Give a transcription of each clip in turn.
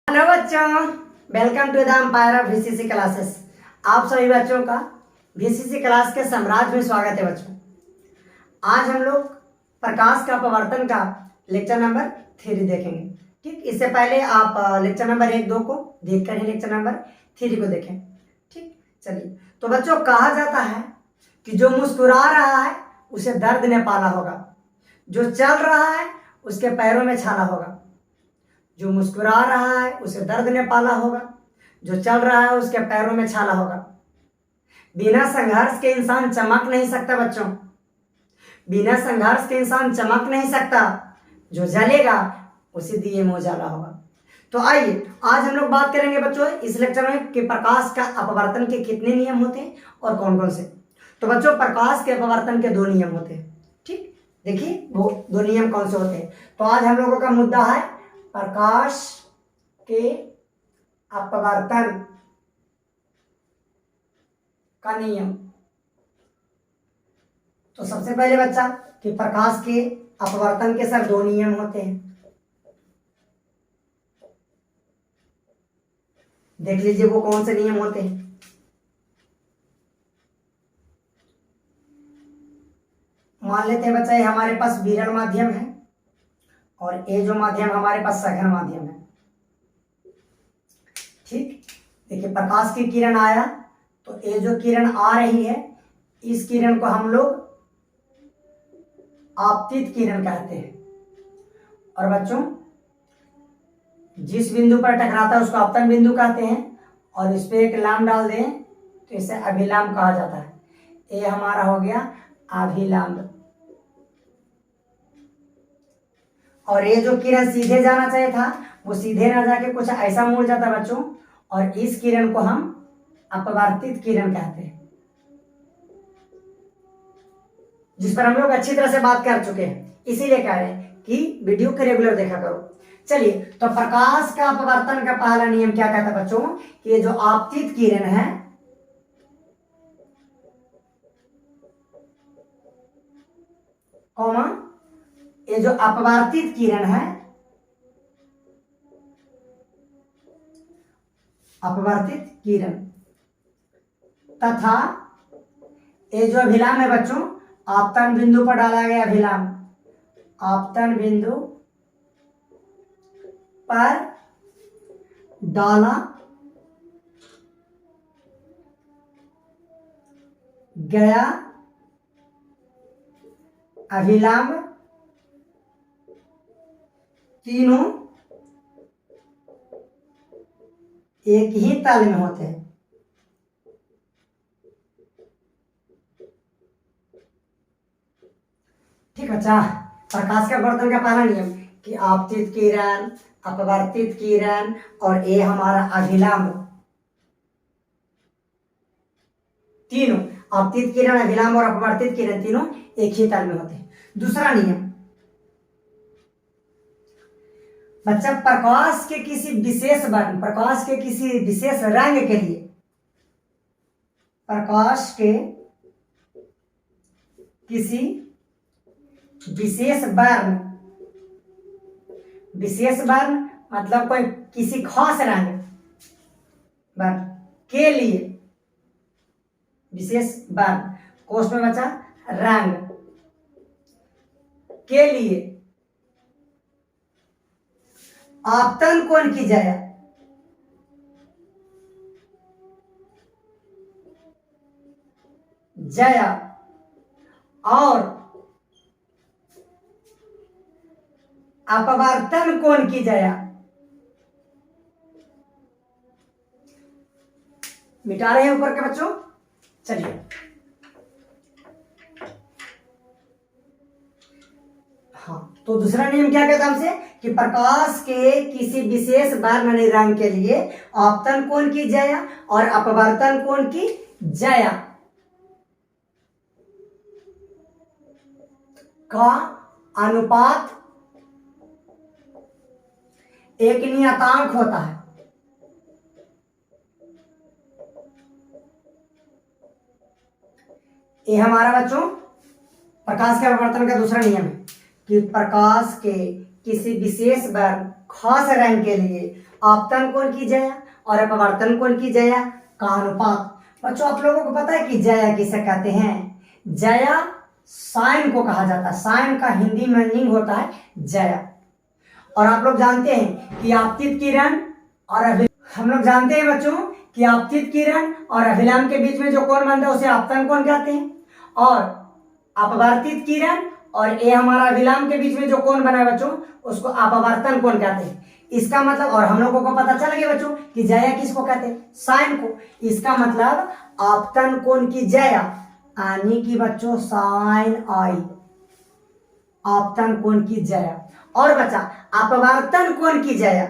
Hello बच्चों, welcome to the empire of VCC classes. आप सभी बच्चों का वीसीसी क्लास के साम्राज्य में स्वागत है। बच्चों, आज हम लोग प्रकाश का अपवर्तन का लेक्चर नंबर 3 देखेंगे। ठीक, इससे पहले आप लेक्चर नंबर 1, 2 को देख कर ही लेक्चर नंबर 3 को देखें। ठीक, चलिए। तो बच्चों, कहा जाता है कि जो मुस्कुरा रहा है उसे दर्द ने पाला होगा, जो चल रहा है उसके पैरों में छाला होगा। जो मुस्कुरा रहा है उसे दर्द ने पाला होगा, जो चल रहा है उसके पैरों में छाला होगा। बिना संघर्ष के इंसान चमक नहीं सकता बच्चों, बिना संघर्ष के इंसान चमक नहीं सकता। जो जलेगा उसे दिए में उजाला होगा। तो आइए आज हम लोग बात करेंगे बच्चों इस लेक्चर में कि प्रकाश का अपवर्तन के कितने नियम होते हैं और कौन कौन से। तो बच्चों, प्रकाश के अपवर्तन के 2 नियम होते हैं। ठीक, देखिए वो 2 नियम कौन से होते हैं। तो आज हम लोगों का मुद्दा है प्रकाश के अपवर्तन का नियम। तो सबसे पहले बच्चा कि प्रकाश के अपवर्तन के सर 2 नियम होते हैं। देख लीजिए वो कौन से नियम होते हैं। मान लेते हैं बच्चा, ये हमारे पास विरल माध्यम है और ये जो माध्यम हमारे पास सघन माध्यम है। ठीक, देखिए प्रकाश की किरण आया तो ये जो किरण आ रही है इस किरण को हम लोग आपतित किरण कहते हैं। और बच्चों, जिस बिंदु पर टकराता है उसको आपतन बिंदु कहते हैं और इस पे एक लाम डाल दें तो इसे अभिलाम कहा जाता है। ये हमारा हो गया अभिलाम। और ये जो किरण सीधे जाना चाहिए था वो सीधे ना जाके कुछ ऐसा मुड़ जाता बच्चों, और इस किरण को हम अपवर्तित किरण कहते हैं, जिस पर हम लोग अच्छी तरह से बात कर चुके हैं। इसीलिए कह रहे हैं कि वीडियो को रेगुलर देखा करो। चलिए, तो प्रकाश का अपवर्तन का पहला नियम क्या कहता है बच्चों कि ये जो आपतित किरण है कौमा ये जो अपवर्तित किरण है, अपवर्तित किरण तथा ये जो अभिलाम है बच्चों, आपतन बिंदु पर डाला गया अभिलाम, आपतन बिंदु पर डाला गया अभिलाम तीनों एक ही तल में होते हैं। ठीक बच्चा, प्रकाश के अपवर्तन का पहला नियम कि आपतित किरण, अपवर्तित किरण और ये हमारा अभिलाम, तीनों आपतित किरण, अभिलाम और अपवर्तित किरण तीनों एक ही तल में होते हैं। दूसरा नियम बच्चा, प्रकाश के किसी विशेष वर्ण, प्रकाश के किसी विशेष रंग के लिए, प्रकाश के किसी विशेष वर्ण, विशेष वर्ण मतलब कोई किसी खास रंग वर्ण के लिए, विशेष वर्ण कोष्ठ में बचा रंग के लिए आपतन कोण की जाए, जया और अपवर्तन कोण की जया। मिटा रहे हैं ऊपर के बच्चों। चलिए, हाँ, तो दूसरा नियम क्या कहता है हमसे कि प्रकाश के किसी विशेष वर्ण रंग के लिए आपतन कोण की जया और अपवर्तन कोण की जया का अनुपात एक नियतांक होता है। ये हमारा बच्चों प्रकाश के अपवर्तन का दूसरा नियम है कि प्रकाश के किसी विशेष वर्ण खास रंग के लिए आपतन कोण की जया और अपवर्तन कोण की जया का अनुपात। बच्चों आप लोगों को पता है कि जया किसे कहते हैं? जया साइन को कहा जाता है। साइन का हिंदी मीनिंग होता है जया। और आप लोग जानते हैं कि आपतित किरण और हम लोग जानते हैं बच्चों कि आपतित किरण और अभिलंब के बीच में जो कोण बनता है उसे आपतन कोण कहते हैं। और अपवर्तित किरण और ये हमारा अभिलंब के बीच में जो कोण बना है बच्चों उसको अपवर्तन कोण कहते हैं। इसका मतलब, और हम लोगों को पता चल गया बच्चों कि जया किसको कहते हैं? साइन को। इसका मतलब आपतन कोण की जया यानी कि बच्चों साइन आई, आपतन कोण की जया। और बच्चा अपवर्तन कोण की जया,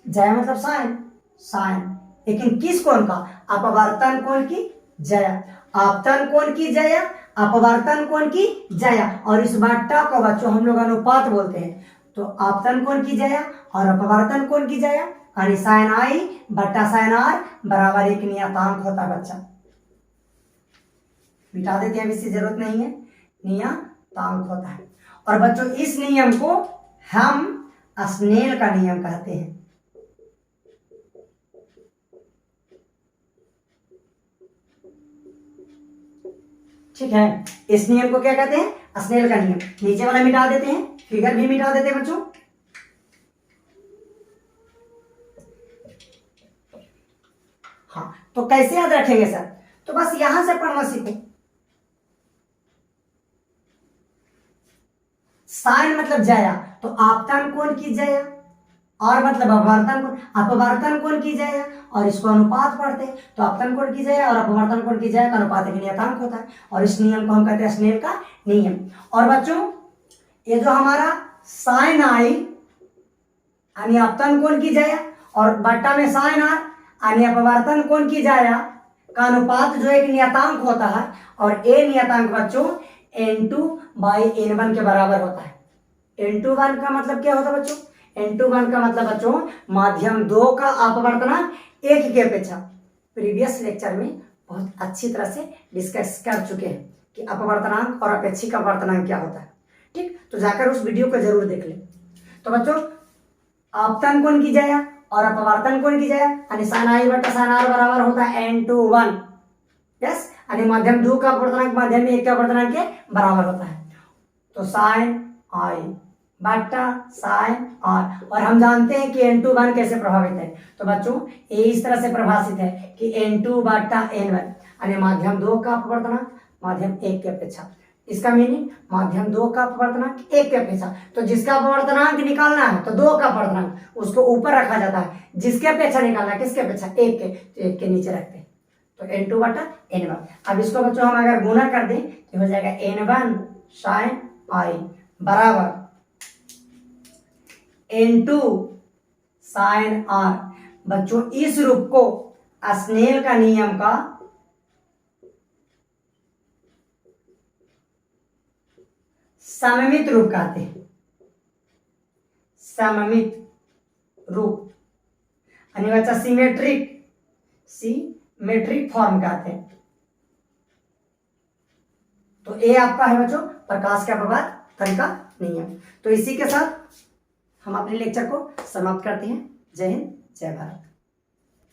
जया मतलब साइन, साइन, लेकिन किस कोण का? अपवर्तन कोण की जया। आपतन कोण की जया, अपवर्तन कोण की जया। और इस बट्टा को बच्चों हम लोग अनुपात बोलते हैं। तो आपतन कोण की जया और अपवर्तन कोण की जया यानी साइन आई बट्टा साइन आर बराबर एक नियतांक होता है बच्चा। मिटा देते हैं, इसकी जरूरत नहीं है, नियतांक होता है। और बच्चों इस नियम को हम स्नेल का नियम कहते हैं। ठीक है, इस नियम को क्या कहते हैं? स्नेल का नियम। नीचे वाला मिटा देते हैं, फिगर भी मिटा देते हैं बच्चों। हाँ, तो कैसे याद रखेंगे सर? तो बस यहां से पढ़ना सीखो। साइन मतलब जया, तो आपतन कोण की जया, और मतलब अपवर्तन कोण, अपवर्तन कोण की जया, और इसको अनुपात पढ़ते हैं। तो आपतन कोण की जया और अपवर्तन कोण की जया का अनुपात एक नियतांक होता है। और इस नियम को हम कहते हैं स्नेल का नियम। और बच्चों ये जो हमारा साइन आई यानी आपतन कोण की जया और बट्टा में साइन आर यानी अपवर्तन कोण की जया का अनुपात जो एक नियतांक होता है। और ए नियतांक बच्चों n2/n1 के बराबर होता है। n2 का मतलब क्या होता है बच्चों? n2 का मतलब बच्चों माध्यम 2 का अपवर्तनांक 1 की अपेक्षा। प्रीवियस लेक्चर में बहुत अच्छी तरह से डिस्कस कर चुके हैं कि अपवर्तनांक और अपेक्षिक अपवर्तनांक क्या होता है। ठीक, तो जाकर उस वीडियो को जरूर देख लें। तो बच्चों आपतन कोण की जया और अपवर्तन कोण की जया यानी साइन आई बटा साइन आर बराबर होता है n2 यस, यानी माध्यम 2 का अपवर्तनांक माध्यम 1 का अपवर्तनांक के बराबर होता है। तो साइन आई बटा साइन आर। और हम जानते हैं कि n2 कैसे प्रभावित है। तो बच्चों ये इस तरह से प्रभाषित है कि n2 बटा n1 यानी माध्यम 2 का अपवर्तनांक माध्यम 1 की अपेक्षा। इसका मीनिंग माध्यम 2 का अपवर्तनांक 1 की अपेक्षा। तो जिसका अपवर्तनांक निकालना है तो 2 का अपवर्तनांक उसको ऊपर रखा जाता है, जिसके अपेक्षा निकालना है किसके अपेक्षा? 1 के, तो 1 के नीचे रखते हैं। तो n2 बटा n1। अब इसको बच्चों हम अगर गुना कर दें तो हो जाएगा n1 साइन आई बराबर n2 साइन आर। बच्चों इस रूप को स्नेल का नियम का सममित रूप कहते हैं। सममित रूप यानी बच्चा सिमेट्रिक फॉर्म कहते हैं। तो ये आपका है बच्चों प्रकाश का अपवर्तन का नियम। तो इसी के साथ हम अपने लेक्चर को समाप्त करते हैं। जय हिंद, जय भारत।